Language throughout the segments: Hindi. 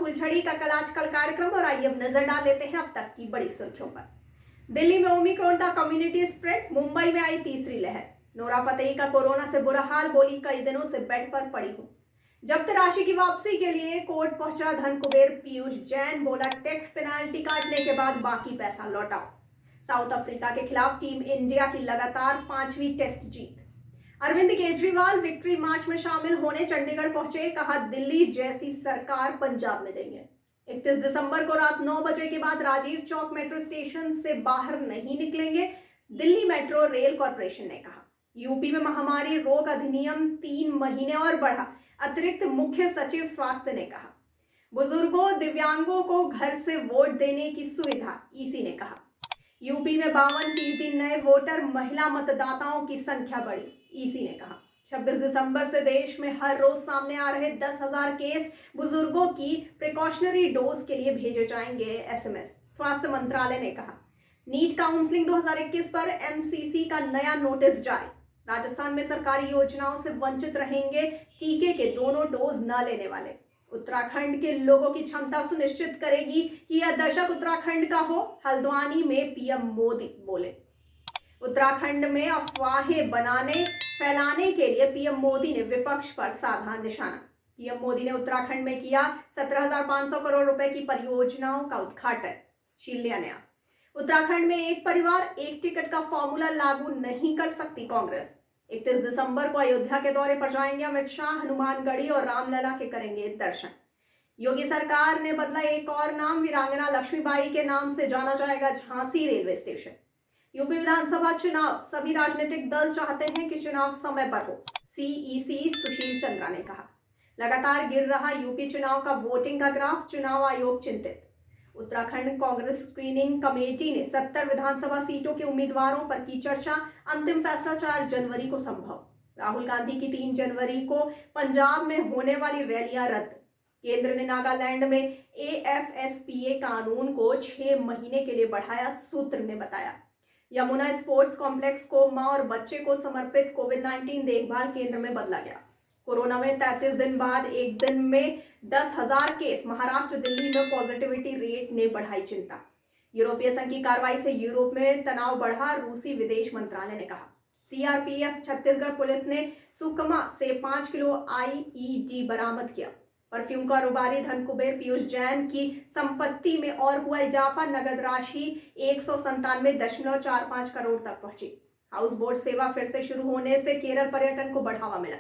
फुलझड़ी का कल आजकल कार्यक्रम। और आइए अब नजर डाल लेते हैं अब तक की बड़ी सुर्खियों पर। दिल्ली में ओमिक्रॉन का कम्युनिटी स्प्रेड, मुंबई में आई तीसरी लहर। नोरा फतेही का कोरोना से बुरा हाल, बोली कई दिनों से बेड पर पड़ी हूं। जब्त राशि की वापसी के लिए कोर्ट पहुंचा धन कुबेर पीयूष जैन, बोला टैक्स पेनाल्टी काटने के बाद बाकी पैसा लौटाओ। साउथ अफ्रीका के खिलाफ टीम इंडिया की लगातार 5वीं टेस्ट जीत। अरविंद केजरीवाल विक्ट्री मार्च में शामिल होने चंडीगढ़ पहुंचे, कहा दिल्ली जैसी सरकार पंजाब में देंगे। 31 दिसंबर को रात 9 बजे के बाद राजीव चौक मेट्रो स्टेशन से बाहर नहीं निकलेंगे, दिल्ली मेट्रो रेल कॉरपोरेशन ने कहा। यूपी में महामारी रोग अधिनियम 3 महीने और बढ़ा, अतिरिक्त मुख्य सचिव स्वास्थ्य ने कहा। बुजुर्गों दिव्यांगों को घर से वोट देने की सुविधा, ईसी ने कहा। यूपी में 52% नए वोटर, महिला मतदाताओं की संख्या बढ़ी, ईसी ने कहा। 26 दिसंबर से देश में हर रोज सामने आ रहे 10,000 केस, बुजुर्गों की प्रिकॉशनरी डोज के लिए भेजे जाएंगे एसएमएस, स्वास्थ्य मंत्रालय ने कहा। नीट काउंसलिंग 2021 पर एमसीसी का नया नोटिस जारी। राजस्थान में सरकारी योजनाओं से वंचित रहेंगे टीके के दोनों डोज न लेने वाले। उत्तराखंड के लोगों की क्षमता सुनिश्चित करेगी कि यह दशक उत्तराखंड का हो, हल्द्वानी में पीएम मोदी बोले। उत्तराखंड में अफवाहें फैलाने के लिए पीएम मोदी ने विपक्ष पर साधा निशाना। पीएम मोदी ने उत्तराखंड में किया 17,500 करोड़ रुपए की परियोजनाओं का उद्घाटन, शिलान्यास। उत्तराखंड में एक परिवार एक टिकट का फॉर्मूला लागू नहीं कर सकती कांग्रेस। 31 दिसंबर को अयोध्या के दौरे पर जाएंगे अमित शाह, हनुमानगढ़ी और रामलला के करेंगे दर्शन। योगी सरकार ने बदला एक और नाम, वीरांगना लक्ष्मीबाई के नाम से जाना जाएगा झांसी रेलवे स्टेशन। यूपी विधानसभा चुनाव, सभी राजनीतिक दल चाहते हैं कि चुनाव समय पर हो, सीईसी सुशील चंद्रा ने कहा। लगातार गिर रहा यूपी चुनाव का वोटिंग का ग्राफ, चुनाव आयोग चिंतित। उत्तराखंड कांग्रेस स्क्रीनिंग कमेटी ने 70 विधानसभा सीटों के उम्मीदवारों पर की चर्चा, अंतिम फैसला 4 जनवरी को संभव। राहुल गांधी की 3 जनवरी को पंजाब में होने वाली रैलियां रद्द। केंद्र ने नागालैंड में एएफएसपीए कानून को 6 महीने के लिए बढ़ाया, सूत्र ने बताया। यमुना स्पोर्ट्स कॉम्प्लेक्स को मां और बच्चे को समर्पित कोविड-19 देखभाल केंद्र में बदला गया। कोरोना में 33 दिन बाद एक दिन में 10,000 केस, महाराष्ट्र दिल्ली में पॉजिटिविटी रेट ने बढ़ाई चिंता। यूरोपीय संघ की कार्रवाई से यूरोप में तनाव बढ़ा, रूसी विदेश मंत्रालय ने कहा। सीआरपीएफ छत्तीसगढ़ पुलिस ने सुकमा से 5 किलो आईईडी बरामद किया। परफ्यूम कारोबारी धन कुबेर पीयूष जैन की संपत्ति में और हुआ इजाफा, नगद राशि 197.45 करोड़ तक पहुंची। हाउस बोट सेवा फिर से शुरू होने से केरल पर्यटन को बढ़ावा मिला।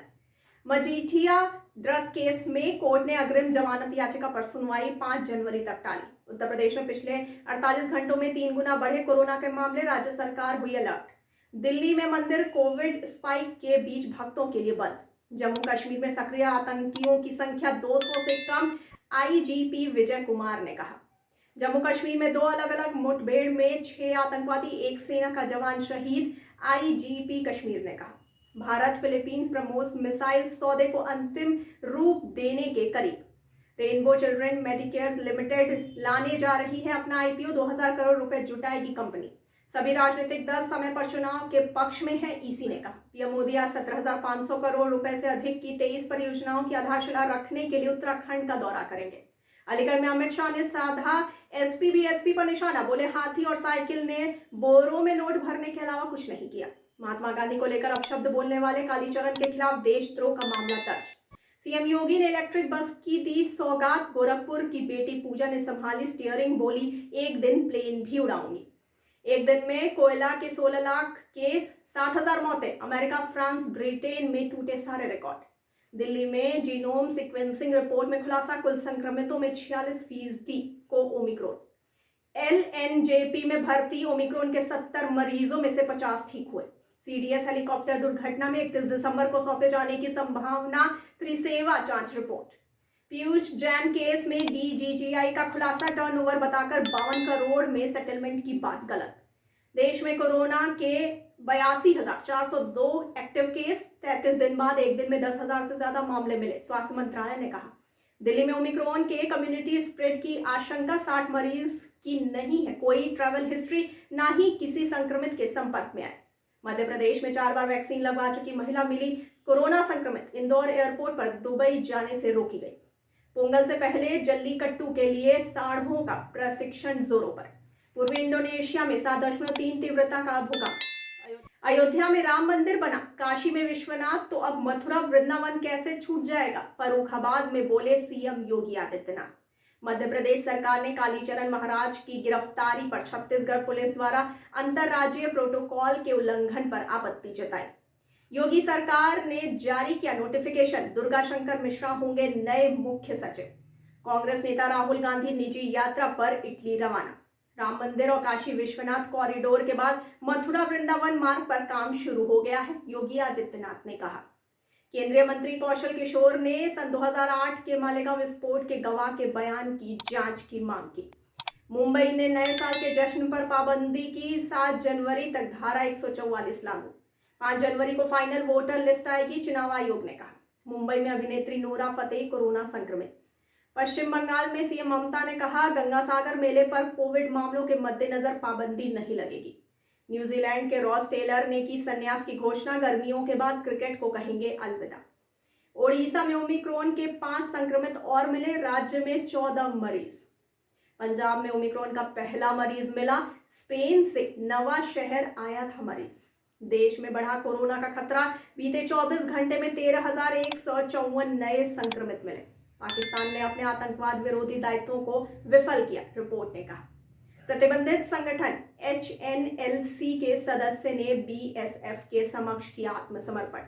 मजीठिया ड्रग केस में कोर्ट ने अग्रिम जमानत याचिका पर सुनवाई 5 जनवरी तक टाली। उत्तर प्रदेश में पिछले 48 घंटों में 3 गुना बढ़े कोरोना के मामले, राज्य सरकार हुई अलर्ट। दिल्ली में मंदिर कोविड स्पाइक के बीच भक्तों के लिए बंद। जम्मू कश्मीर में सक्रिय आतंकियों की संख्या 200 से कम, आईजीपी विजय कुमार ने कहा। जम्मू कश्मीर में 2 अलग अलग मुठभेड़ में 6 आतंकवादी, 1 सेना का जवान शहीद, आईजीपी कश्मीर ने कहा। भारत फिलीपींस ब्रह्मोस मिसाइल सौदे को अंतिम रूप देने के करीब। रेनबो चिल्ड्रन मेडिकेयर लिमिटेड लाने जा रही है अपना आईपीओ, 2000 करोड़ रुपए जुटाएगी कंपनी। सभी राजनीतिक दल समय पर चुनाव के पक्ष में है, ईसी ने कहा। पीएम मोदी आज 17,500 करोड़ रुपए से अधिक की 23 परियोजनाओं की आधारशिला रखने के लिए उत्तराखंड का दौरा करेंगे। अलीगढ़ में अमित शाह ने साधा एसपी बीएसपी पर निशाना, बोले हाथी और साइकिल ने बोरों में नोट भरने के अलावा कुछ नहीं किया। महात्मा गांधी को लेकर अपशब्द बोलने वाले कालीचरण के खिलाफ देशद्रोह का मामला दर्ज। सीएम योगी ने इलेक्ट्रिक बस की दी सौगात, गोरखपुर की बेटी पूजा ने संभाली स्टीयरिंग, बोली एक दिन प्लेन भी उड़ाऊंगी। एक दिन में कोयला के 16 लाख केस, 7,000 मौतें, अमेरिका, फ्रांस, ब्रिटेन में टूटे सारे रिकॉर्ड। दिल्ली में जीनोम सीक्वेंसिंग रिपोर्ट में खुलासा, कुल संक्रमितों में 46% को ओमिक्रॉन। एलएनजेपी में भर्ती ओमिक्रॉन के 70 मरीजों में से 50 ठीक हुए। सीडीएस हेलीकॉप्टर दुर्घटना में 31 दिसंबर को सौंपे जाने की संभावना, त्रिसेवा जांच रिपोर्ट। पीयूष जैन केस में डीजीजीआई का खुलासा, टर्नओवर बताकर 52 करोड़ में सेटलमेंट की बात गलत। देश में कोरोना के 82,402 एक्टिव केस, 33 दिन बाद एक दिन में 10,000 से ज्यादा मामले मिले, स्वास्थ्य मंत्रालय ने कहा। दिल्ली में ओमिक्रॉन के कम्युनिटी स्प्रेड की आशंका, 60 मरीज की नहीं है कोई ट्रैवल हिस्ट्री, ना ही किसी संक्रमित के संपर्क में आए। मध्य प्रदेश में 4 बार वैक्सीन लगवा चुकी महिला मिली कोरोना संक्रमित, इंदौर एयरपोर्ट पर दुबई जाने से रोकी गई। पोंगल से पहले जल्लीकट्टू के लिए साढ़ों का प्रशिक्षण जोरों पर। पूर्वी इंडोनेशिया में 7.3 तीव्रता का भूकंप। अयोध्या में राम मंदिर बना, काशी में विश्वनाथ, तो अब मथुरा वृंदावन कैसे छूट जाएगा? फर्रुखाबाद में बोले सीएम योगी आदित्यनाथ। मध्य प्रदेश सरकार ने कालीचरण महाराज की गिरफ्तारी पर छत्तीसगढ़ पुलिस द्वारा अंतर्राज्यीय प्रोटोकॉल के उल्लंघन पर आपत्ति जताई। योगी सरकार ने जारी किया नोटिफिकेशन, दुर्गा शंकर मिश्रा होंगे नए मुख्य सचिव। कांग्रेस नेता राहुल गांधी निजी यात्रा पर इटली रवाना। राम मंदिर और काशी विश्वनाथ कॉरिडोर के बाद मथुरा वृंदावन मार्ग पर काम शुरू हो गया है, योगी आदित्यनाथ ने कहा। केंद्रीय मंत्री कौशल किशोर ने सन 2008 के मालेगांव विस्फोट के गवाह के बयान की जांच की मांग की। मुंबई ने नए साल के जश्न पर पाबंदी की, 7 जनवरी तक धारा 144 लागू। 5 जनवरी को फाइनल वोटर लिस्ट आएगी, चुनाव आयोग ने कहा। मुंबई में अभिनेत्री नोरा फतेही कोरोना संक्रमित। पश्चिम बंगाल में सीएम ममता ने कहा, गंगा सागर मेले पर कोविड मामलों के मद्देनजर पाबंदी नहीं लगेगी। न्यूजीलैंड के रॉस टेलर ने की संन्यास की घोषणा, गर्मियों के बाद क्रिकेट को कहेंगे अलविदा। ओडिशा में ओमिक्रॉन के 5 संक्रमित और मिले, राज्य में 14 मरीज। पंजाब में ओमिक्रॉन का पहला मरीज मिला, स्पेन से नवा शहर आया था मरीज। देश में बढ़ा कोरोना का खतरा, बीते 24 घंटे में 13,154 नए संक्रमित मिले। पाकिस्तान ने अपने आतंकवाद विरोधी दायित्वों को विफल किया, रिपोर्ट ने कहा। प्रतिबंधित संगठन HNLC के सदस्य ने BSF के समक्ष किया आत्मसमर्पण।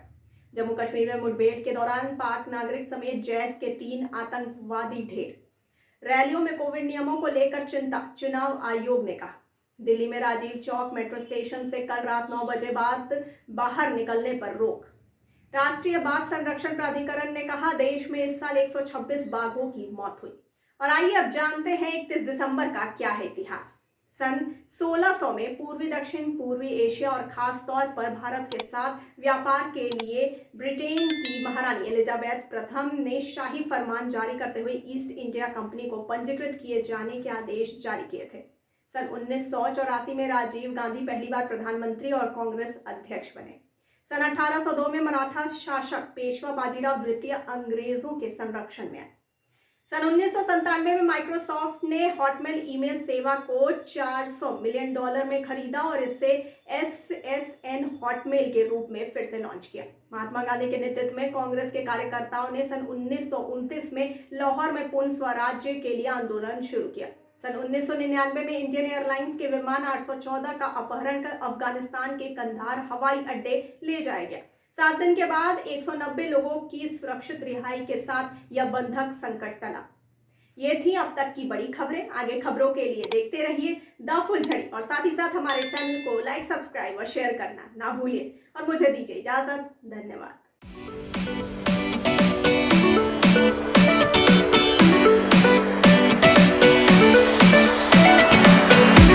जम्मू कश्मीर में मुठभेड़ के दौरान पाक नागरिक समेत जैश के 3 आतंकवादी ढेर। रैलियों में कोविड नियमों को लेकर चिंता, चुनाव आयोग ने कहा। दिल्ली में राजीव चौक मेट्रो स्टेशन से कल रात 9 बजे बाद बाहर निकलने पर रोक। राष्ट्रीय बाघ संरक्षण प्राधिकरण ने कहा, देश में इस साल 126 बाघों की मौत हुई। और आइए अब जानते हैं 31 दिसंबर का क्या है इतिहास। सन 1600 में पूर्वी दक्षिण पूर्वी एशिया और खास तौर पर भारत के साथ व्यापार के लिए ब्रिटेन की महारानी एलिजाबेथ प्रथम ने शाही फरमान जारी करते हुए ईस्ट इंडिया कंपनी को पंजीकृत किए जाने के आदेश जारी किए थे। सन 1984 में राजीव गांधी पहली बार प्रधानमंत्री और कांग्रेस अध्यक्ष बने। सन 1802 में मराठा शासक पेशवा बाजीराव द्वितीय अंग्रेजों के संरक्षण में आए। सन 1997 में माइक्रोसॉफ्ट ने हॉटमेल ईमेल सेवा को $400 मिलियन में खरीदा और इसे SSN हॉटमेल के रूप में फिर से लॉन्च किया। महात्मा गांधी के नेतृत्व में कांग्रेस के कार्यकर्ताओं ने सन 1929 में लाहौर में पूर्ण स्वराज्य के लिए आंदोलन शुरू किया। सन 1999 में इंडियन एयरलाइंस के विमान 814 का अपहरण कर अफगानिस्तान के कंधार हवाई अड्डे ले जाया गया। 7 दिन के बाद 190 लोगों की सुरक्षित रिहाई के साथ यह बंधक संकट टला। ये थी अब तक की बड़ी खबरें। आगे खबरों के लिए देखते रहिए द फुलझड़ी और साथ ही साथ हमारे चैनल को लाइक, सब्सक्राइब और शेयर करना ना भूलिए। और मुझे दीजिए इजाजत। धन्यवाद।